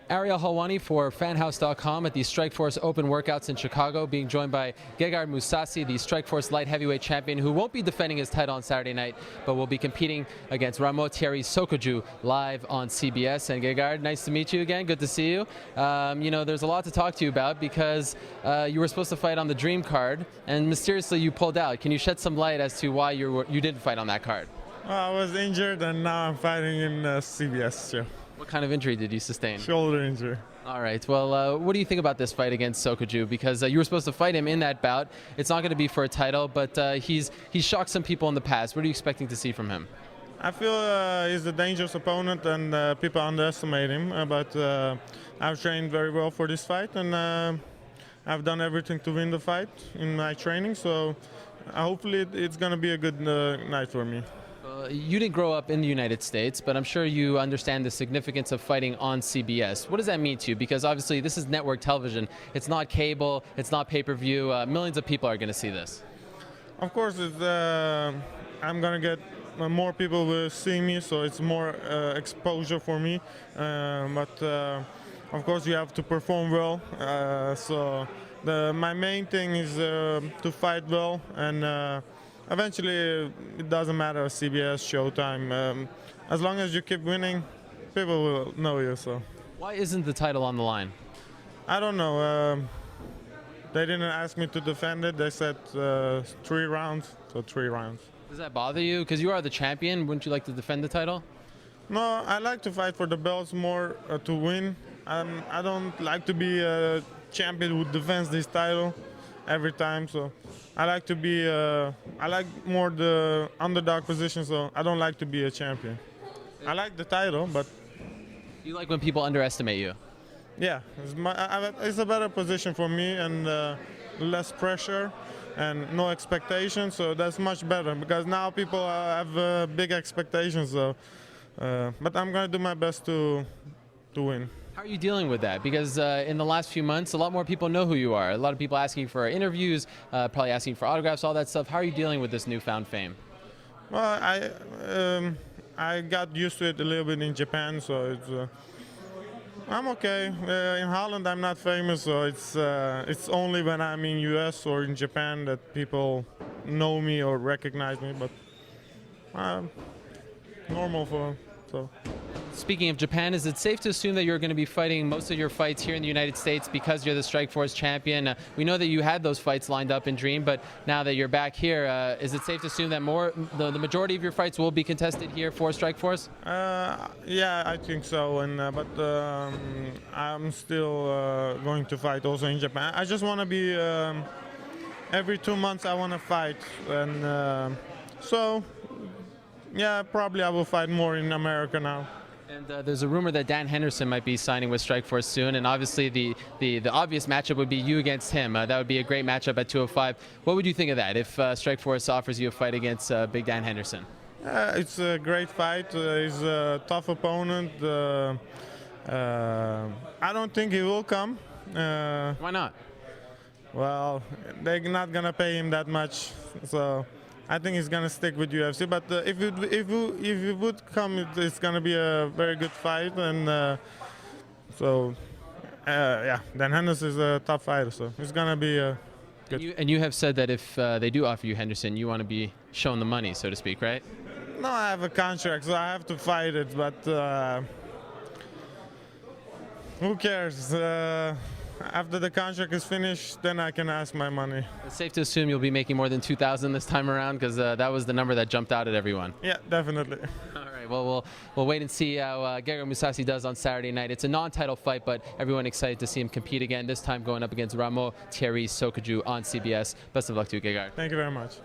Ariel Halwani for fanhouse.com at the Strikeforce Open Workouts in Chicago, being joined by Gegard Mousasi, the Strikeforce light heavyweight champion, who won't be defending his title on Saturday night, but will be competing against Thierry Sokoudjou live on CBS. And Gegard, nice to meet you again. Good to see you. There's a lot to talk to you about because you were supposed to fight on the Dream card, and mysteriously you pulled out. Can you shed some light as to why you didn't fight on that card? Well, I was injured, and now I'm fighting in CBS show. What kind of injury did you sustain? Shoulder injury. All right. Well, what do you think about this fight against Sokoudjou? Because you were supposed to fight him in that bout. It's not going to be for a title, but he's shocked some people in the past. What are you expecting to see from him? I feel he's a dangerous opponent, and people underestimate him. But I've trained very well for this fight, and I've done everything to win the fight in my training. So hopefully it's going to be a good night for me. You didn't grow up in the United States, but I'm sure you understand the significance of fighting on CBS. What does that mean to you? Because obviously this is network television. It's not cable. It's not pay-per-view. Millions of people are going to see this. Of course, I'm going to get more people will see me, so it's more exposure for me. But of course, you have to perform well. My main thing is to fight well, and eventually, it doesn't matter, CBS, Showtime. As long as you keep winning, people will know you. So, why isn't the title on the line? I don't know. They didn't ask me to defend it. They said 3 rounds, so 3 rounds. Does that bother you? Because you are the champion. Wouldn't you like to defend the title? No, I like to fight for the belts more to win. I don't like to be a champion who defends this title every time. So I like to be, I like more the underdog position, so I don't like to be a champion. I like the title, but... You like when people underestimate you? Yeah, it's a better position for me, and less pressure and no expectations, so that's much better, because now people have big expectations, so, but I'm going to do my best to win. How are you dealing with that? Because in the last few months, a lot more people know who you are. A lot of people asking for interviews, probably asking for autographs, all that stuff. How are you dealing with this newfound fame? Well, I got used to it a little bit in Japan, so I'm okay. In Holland, I'm not famous, so it's only when I'm in US or in Japan that people know me or recognize me. But normal for so. Speaking of Japan, is it safe to assume that you're going to be fighting most of your fights here in the United States because you're the Strikeforce champion? We know that you had those fights lined up in Dream, but now that you're back here, is it safe to assume that the majority of your fights will be contested here for Strikeforce? Yeah, I think so. But I'm still going to fight also in Japan. I just want to be every 2 months. I want to fight, and so yeah, probably I will fight more in America now. And there's a rumor that Dan Henderson might be signing with Strikeforce soon, and obviously the obvious matchup would be you against him. That would be a great matchup at 205. What would you think of that if Strikeforce offers you a fight against Big Dan Henderson? It's a great fight. He's a tough opponent. I don't think he will come. Why not? Well, they're not gonna pay him that much, so I think he's gonna stick with UFC. But if he would come, it's gonna be a very good fight, and yeah, Dan Henderson is a tough fighter, so it's gonna be good. And you have said that if they do offer you Henderson, you want to be shown the money, so to speak, right? No, I have a contract, so I have to fight it. But who cares? After the contract is finished, then I can ask my money. It's safe to assume you'll be making more than $2,000 this time around, because that was the number that jumped out at everyone. Yeah, definitely. All right, well, we'll wait and see how Gegard Mousasi does on Saturday night. It's a non-title fight, but everyone excited to see him compete again, this time going up against Thierry Sokoudjou on CBS. Best of luck to you, Gegard. Thank you very much.